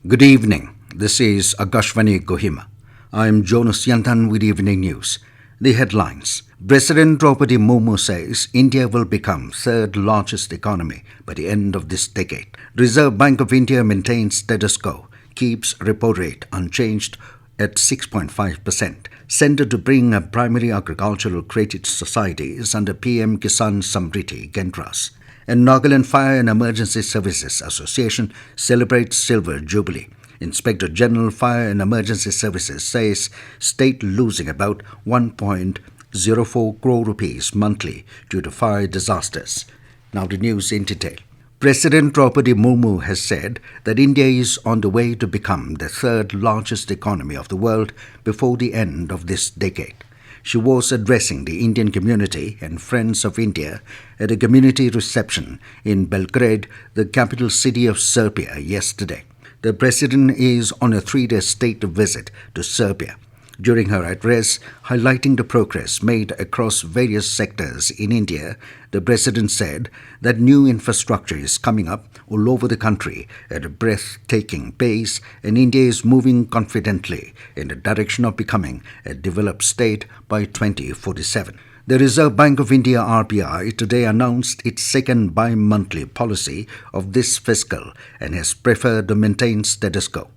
Good evening. This is Akashvani, Kohima. I am Jonas Yantan with Evening News. The headlines. President Droupadi Murmu says India will become third largest economy by the end of this decade. Reserve Bank of India maintains status quo, keeps repo rate unchanged at 6.5%. Centre to bring up primary agricultural credit societies under PM Kisan Samridhi, Kendras. And Nagaland Fire and Emergency Services Association celebrates Silver Jubilee. Inspector General Fire and Emergency Services says state losing about 1.04 crore rupees monthly due to fire disasters. Now the news in detail. President Droupadi Murmu has said that India is on the way to become the third largest economy of the world before the end of this decade. She was addressing the Indian community and Friends of India at a community reception in Belgrade, the capital city of Serbia, yesterday. The president is on a 3-day state visit to Serbia. During her address, highlighting the progress made across various sectors in India, the president said that new infrastructure is coming up all over the country at a breathtaking pace, and India is moving confidently in the direction of becoming a developed state by 2047. The Reserve Bank of India (RBI) today announced its second bi-monthly policy of this fiscal and has preferred to maintain status quo.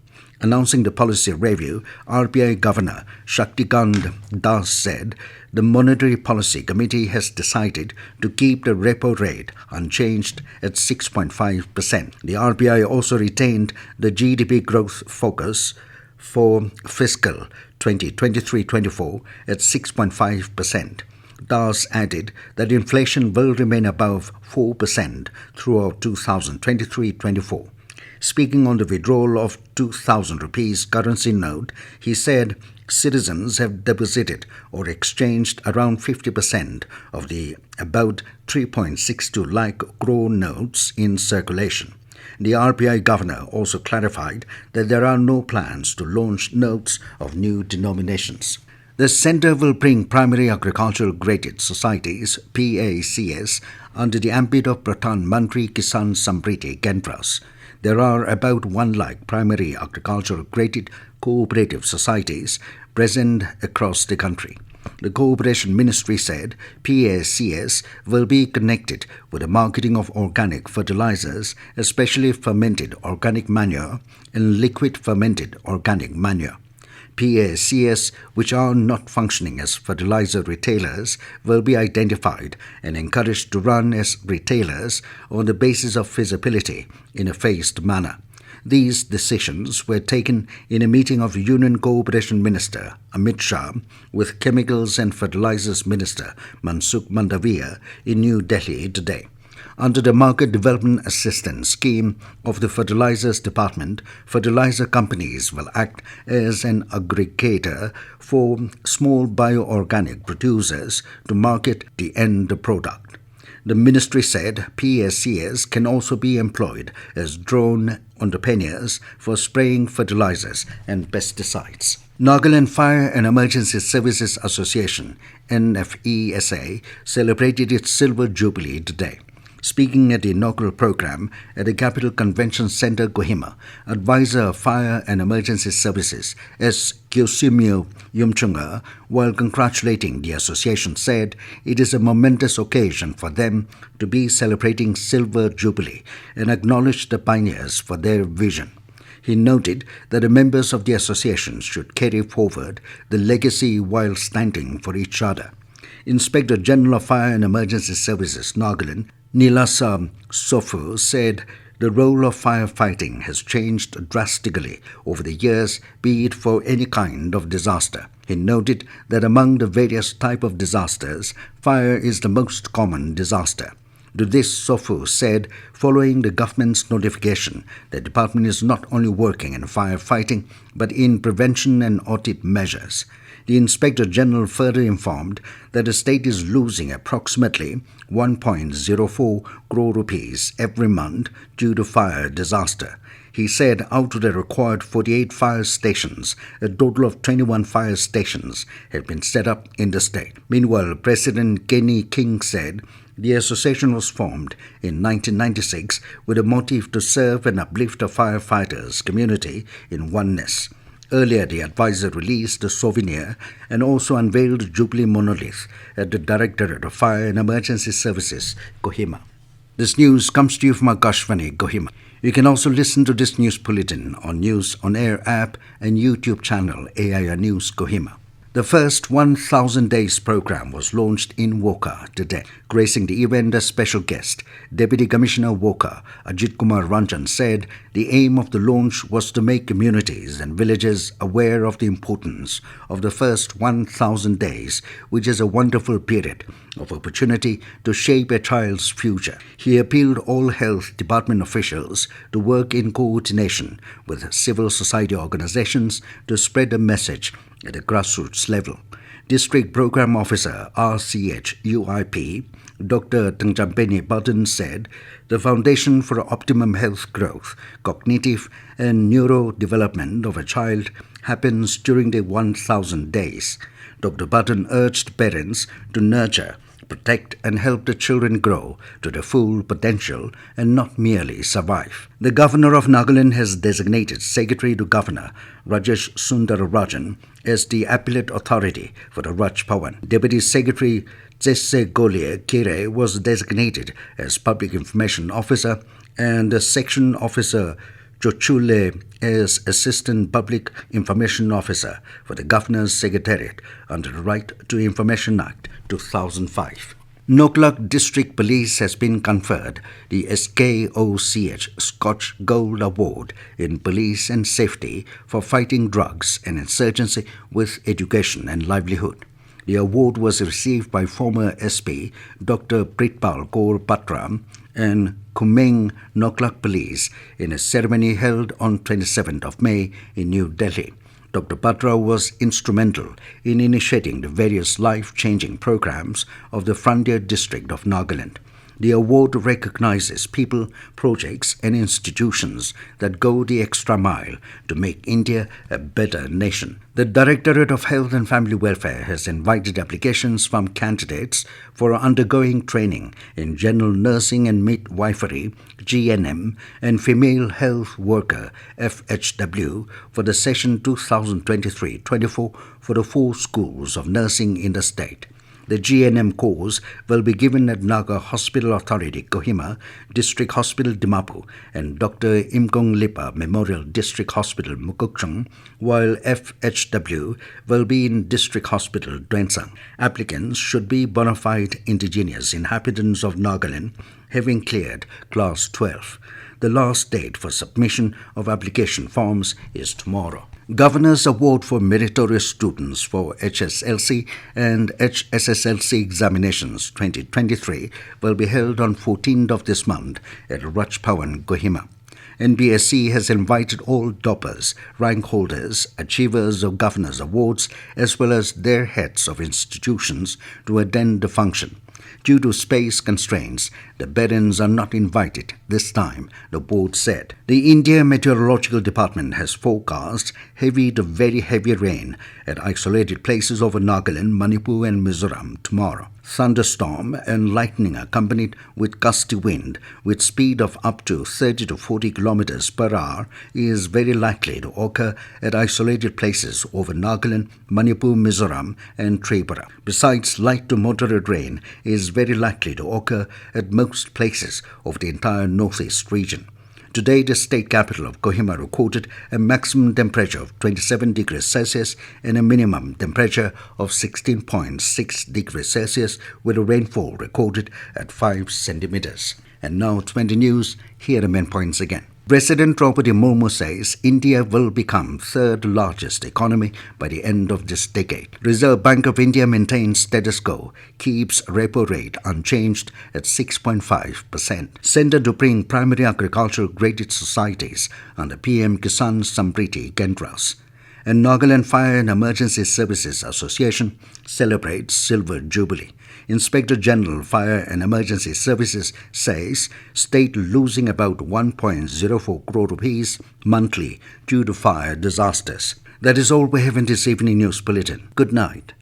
Announcing the policy review, RBI Governor Shaktikant Das said the Monetary Policy Committee has decided to keep the repo rate unchanged at 6.5%. The RBI also retained the GDP growth focus for fiscal 2023-24 at 6.5%. Das added that inflation will remain above 4% throughout 2023-24. Speaking on the withdrawal of 2,000 rupees currency note, he said citizens have deposited or exchanged around 50% of the about 3.62 lakh crore notes in circulation. The RBI governor also clarified that there are no plans to launch notes of new denominations. The centre will bring primary agricultural graded societies (PACS) under the ambit of Pradhan Mantri Kisan Samridhi, Kendras. There are about 1 lakh primary agricultural graded cooperative societies present across the country. The Cooperation Ministry said PACS will be connected with the marketing of organic fertilizers, especially fermented organic manure and liquid fermented organic manure. PACS, which are not functioning as fertilizer retailers, will be identified and encouraged to run as retailers on the basis of feasibility in a phased manner. These decisions were taken in a meeting of Union Cooperation Minister Amit Shah with Chemicals and Fertilizers Minister Mansukh Mandaviya in New Delhi today. Under the Market Development Assistance Scheme of the Fertilizers Department, fertilizer companies will act as an aggregator for small bioorganic producers to market the end product. The ministry said PACS can also be employed as drone entrepreneurs for spraying fertilizers and pesticides. Nagaland Fire and Emergency Services Association (NFESA) celebrated its Silver Jubilee today. Speaking at the inaugural program at the Capital Convention Centre, Kohima, Advisor of Fire and Emergency Services S. Kyusimyo Yumchunga, while congratulating the association, said it is a momentous occasion for them to be celebrating Silver Jubilee and acknowledge the pioneers for their vision. He noted that the members of the association should carry forward the legacy while standing for each other. Inspector General of Fire and Emergency Services, Nagaland, Nilasa Sofu, said the role of firefighting has changed drastically over the years, be it for any kind of disaster. He noted that among the various types of disasters, fire is the most common disaster. To this, Sofu said, following the government's notification, the department is not only working in firefighting but in prevention and audit measures. The Inspector General further informed that the state is losing approximately 1.04 crore rupees every month due to fire disaster. He said out of the required 48 fire stations, a total of 21 fire stations have been set up in the state. Meanwhile, President Kenny King said The association was formed in 1996 with a motive to serve and uplift the firefighters' community in oneness. Earlier, the advisor released a souvenir and also unveiled a Jubilee monolith at the Directorate of Fire and Emergency Services, Kohima. This news comes to you from Akashvani, Kohima. You can also listen to this news bulletin on News on Air app and YouTube channel AIR News Kohima. The first 1000 Days program was launched in Woka today. Gracing the event as special guest, Deputy Commissioner Woka, Ajit Kumar Ranjan, said the aim of the launch was to make communities and villages aware of the importance of the first 1000 days, which is a wonderful period of opportunity to shape a child's future. He appealed all health department officials to work in coordination with civil society organizations to spread a message at a grassroots level. District Program Officer RCH UIP Dr. Tangchampeni Button said the foundation for optimum health growth, cognitive and neurodevelopment of a child happens during the 1000 days. Dr. Button urged parents to nurture, protect and help the children grow to their full potential and not merely survive. The Governor of Nagaland has designated Secretary to Governor Rajesh Sundararajan as the appellate authority for the Raj Bhavan. Deputy Secretary Jesse Golia Kire was designated as Public Information Officer and Section Officer Chochule as Assistant Public Information Officer for the Governor's Secretariat under the Right to Information Act 2005. Nagaland District Police has been conferred the SKOCH Scotch Gold Award in Police and Safety for fighting drugs and insurgency with education and livelihood. The award was received by former SP Dr. Pritpal Kaur Patram and Kumeng Nagaland Police in a ceremony held on 27th of May in New Delhi. Dr. Patra was instrumental in initiating the various life-changing programs of the Frontier District of Nagaland. The award recognizes people, projects and institutions that go the extra mile to make India a better nation. The Directorate of Health and Family Welfare has invited applications from candidates for undergoing training in general nursing and midwifery, GNM, and female health worker, FHW, for the session 2023-24 for the 4 schools of nursing in the state. The GNM course will be given at Naga Hospital Authority, Kohima, District Hospital, Dimapur, and Dr. Imkong Lipa Memorial District Hospital, Mukokchung, while FHW will be in District Hospital, Dwensang. Applicants should be bona fide indigenous inhabitants of Nagaland, having cleared Class 12. The last date for submission of application forms is tomorrow. Governor's Award for Meritorious Students for HSLC and HSSLC Examinations 2023 will be held on 14th of this month at Raj Bhavan, Kohima. NBSC has invited all toppers, rank holders, achievers of Governor's Awards, as well as their heads of institutions to attend the function. Due to space constraints, the parents are not invited this time, the board said. The India Meteorological Department has forecast heavy to very heavy rain at isolated places over Nagaland, Manipur and Mizoram tomorrow. Thunderstorm and lightning accompanied with gusty wind with speed of up to 30 to 40 kilometers per hour is very likely to occur at isolated places over Nagaland, Manipur, Mizoram and Tripura. Besides, light to moderate rain is very likely to occur at most places of the entire northeast region. Today, the state capital of Kohima recorded a maximum temperature of 27 degrees Celsius and a minimum temperature of 16.6 degrees Celsius, with a rainfall recorded at 5 centimeters. And now, 20 news, here are the main points again. President Droupadi Murmu says India will become third largest economy by the end of this decade. Reserve Bank of India maintains status quo, keeps repo rate unchanged at 6.5%. Center to bring primary agricultural graded societies under PM Kisan Samridhi Kendras. And Nagaland Fire and Emergency Services Association celebrates Silver Jubilee. Inspector General Fire and Emergency Services says state losing about 1.04 crore rupees monthly due to fire disasters. That is all we have in this evening news bulletin. Good night.